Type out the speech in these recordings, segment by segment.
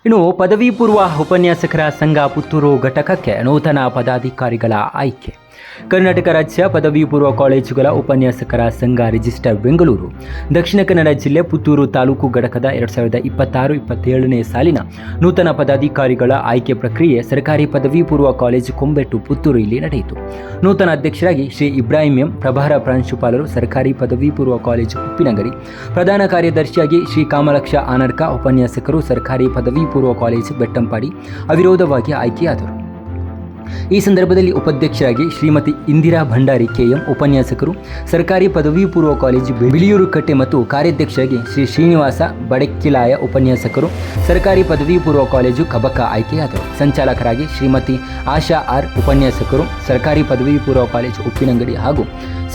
ಇನ್ನು ಪದವಿ ಪೂರ್ವ ಉಪನ್ಯಾಸಕರ ಸಂಘ ಪುತ್ತೂರು ಘಟಕಕ್ಕೆ ನೂತನ ಪದಾಧಿಕಾರಿಗಳ ಆಯ್ಕೆ. ಕರ್ನಾಟಕ ರಾಜ್ಯ ಪದವಿ ಪೂರ್ವ ಕಾಲೇಜುಗಳ ಉಪನ್ಯಾಸಕರ ಸಂಘ ರಿಜಿಸ್ಟರ್ ಬೆಂಗಳೂರು ದಕ್ಷಿಣ ಕನ್ನಡ ಜಿಲ್ಲೆ ಪುತ್ತೂರು ತಾಲೂಕು ಘಟಕದ 2026-27ನೇ ಸಾಲಿನ ನೂತನ ಪದಾಧಿಕಾರಿಗಳ ಆಯ್ಕೆ ಪ್ರಕ್ರಿಯೆ ಸರ್ಕಾರಿ ಪದವಿ ಪೂರ್ವ ಕಾಲೇಜು ಕೊಂಬೆಟ್ಟು ಪುತ್ತೂರು ಇಲ್ಲಿ ನಡೆಯಿತು. ನೂತನ ಅಧ್ಯಕ್ಷರಾಗಿ ಶ್ರೀ ಇಬ್ರಾಹಿಂ ಎಂ, ಪ್ರಭಾರ ಪ್ರಾಂಶುಪಾಲರು ಸರ್ಕಾರಿ ಪದವಿ ಪೂರ್ವ ಕಾಲೇಜು ಉಪ್ಪಿನಂಗಡಿ, ಪ್ರಧಾನ ಕಾರ್ಯದರ್ಶಿಯಾಗಿ ಶ್ರೀ ಕಾಮಲಕ್ಷ ಆನರ್ಕ, ಉಪನ್ಯಾಸಕರು ಸರ್ಕಾರಿ ಪದವಿ ಪೂರ್ವ ಕಾಲೇಜು ಬೆಟ್ಟಂಪಾಡಿ ಅವಿರೋಧವಾಗಿ ಆಯ್ಕೆಯಾದರು. ಈ ಸಂದರ್ಭದಲ್ಲಿ ಉಪಾಧ್ಯಕ್ಷರಾಗಿ ಶ್ರೀಮತಿ ಇಂದಿರಾ ಭಂಡಾರಿ ಕೆಎಂ, ಉಪನ್ಯಾಸಕರು ಸರ್ಕಾರಿ ಪದವಿ ಪೂರ್ವ ಕಾಲೇಜು ಬಿಳಿಯೂರು ಕಟ್ಟೆ ಮತ್ತು ಕಾರ್ಯಾಧ್ಯಕ್ಷರಾಗಿ ಶ್ರೀ ಶ್ರೀನಿವಾಸ ಬಡಕ್ಕಿಲಾಯ, ಉಪನ್ಯಾಸಕರು ಸರ್ಕಾರಿ ಪದವಿ ಪೂರ್ವ ಕಾಲೇಜು ಕಬಕ ಆಯ್ಕೆಯಾದರು. ಸಂಚಾಲಕರಾಗಿ ಶ್ರೀಮತಿ ಆಶಾ ಆರ್, ಉಪನ್ಯಾಸಕರು ಸರ್ಕಾರಿ ಪದವಿ ಪೂರ್ವ ಕಾಲೇಜು ಉಪ್ಪಿನಂಗಡಿ ಹಾಗೂ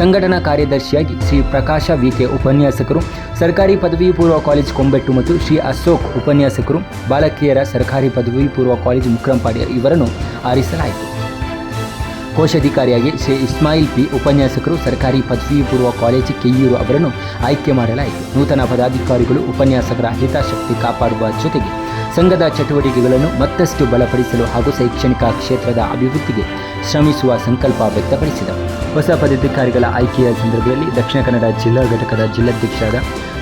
ಸಂಘಟನಾ ಕಾರ್ಯದರ್ಶಿಯಾಗಿ ಶ್ರೀ ಪ್ರಕಾಶ ವಿಕೆ, ಉಪನ್ಯಾಸಕರು ಸರ್ಕಾರಿ ಪದವಿ ಪೂರ್ವ ಕಾಲೇಜು ಕೊಂಬೆಟ್ಟು ಮತ್ತು ಶ್ರೀ ಅಶೋಕ್, ಉಪನ್ಯಾಸಕರು ಬಾಲಕಿಯರ ಸರ್ಕಾರಿ ಪದವಿ ಪೂರ್ವ ಕಾಲೇಜು ಮುಕ್ರಂಪಾಡಿ ಇವರನ್ನು ಆರಿಸಲಾಯಿತು. ಕೋಶಾಧಿಕಾರಿಯಾಗಿ ಶ್ರೀ ಇಸ್ಮಾಯಿಲ್ ಪಿ, ಉಪನ್ಯಾಸಕರು ಸರ್ಕಾರಿ ಪದವಿ ಪೂರ್ವ ಕಾಲೇಜು ಕೆಯ್ಯೂರು ಅವರನ್ನು ಆಯ್ಕೆ ಮಾಡಲಾಯಿತು. ನೂತನ ಪದಾಧಿಕಾರಿಗಳು ಉಪನ್ಯಾಸಕರ ಹಿತಾಸಕ್ತಿ ಕಾಪಾಡುವ ಜೊತೆಗೆ ಸಂಘದ ಚಟುವಟಿಕೆಗಳನ್ನು ಮತ್ತಷ್ಟು ಬಲಪಡಿಸಲು ಹಾಗೂ ಶೈಕ್ಷಣಿಕ ಕ್ಷೇತ್ರದ ಅಭಿವೃದ್ಧಿಗೆ ಶ್ರಮಿಸುವ ಸಂಕಲ್ಪ ವ್ಯಕ್ತಪಡಿಸಿದರು. ಹೊಸ ಪದಾಧಿಕಾರಿಗಳ ಆಯ್ಕೆಯ ಸಂದರ್ಭದಲ್ಲಿ ದಕ್ಷಿಣ ಕನ್ನಡ ಜಿಲ್ಲಾ ಘಟಕದ ಜಿಲ್ಲಾಧ್ಯಕ್ಷರಾದ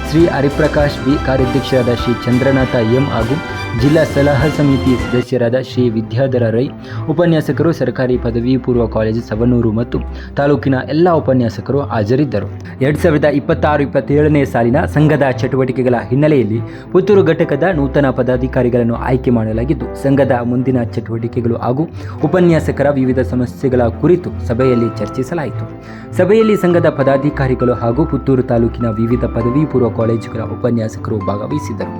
ಶ್ರೀ ಹರಿಪ್ರಕಾಶ್ ಬಿ, ಕಾರ್ಯಾಧ್ಯಕ್ಷರಾದ ಶ್ರೀ ಚಂದ್ರನಾಥ ಎಂ ಹಾಗೂ ಜಿಲ್ಲಾ ಸಲಹಾ ಸಮಿತಿ ಸದಸ್ಯರಾದ ಶ್ರೀ ವಿದ್ಯಾಧರ ರೈ, ಉಪನ್ಯಾಸಕರು ಸರ್ಕಾರಿ ಪದವಿ ಪೂರ್ವ ಕಾಲೇಜು ಸವಣೂರು ಮತ್ತು ತಾಲೂಕಿನ ಎಲ್ಲ ಉಪನ್ಯಾಸಕರು ಹಾಜರಿದ್ದರು. 2026-27ನೇ ಸಾಲಿನ ಸಂಘದ ಚಟುವಟಿಕೆಗಳ ಹಿನ್ನೆಲೆಯಲ್ಲಿ ಪುತ್ತೂರು ಘಟಕದ ನೂತನ ಪದಾಧಿಕಾರಿಗಳನ್ನು ಆಯ್ಕೆ ಮಾಡಲಾಗಿದ್ದು, ಸಂಘದ ಮುಂದಿನ ಚಟುವಟಿಕೆಗಳು ಹಾಗೂ ಉಪನ್ಯಾಸಕರ ವಿವಿಧ ಸಮಸ್ಯೆಗಳ ಕುರಿತು ಸಭೆಯಲ್ಲಿ ಚರ್ಚಿಸಲಾಯಿತು. ಸಭೆಯಲ್ಲಿ ಸಂಘದ ಪದಾಧಿಕಾರಿಗಳು ಹಾಗೂ ಪುತ್ತೂರು ತಾಲೂಕಿನ ವಿವಿಧ ಪದವಿ ಪೂರ್ವ ಕಾಲೇಜುಗಳ ಉಪನ್ಯಾಸಕರು ಭಾಗವಹಿಸಿದ್ದರು.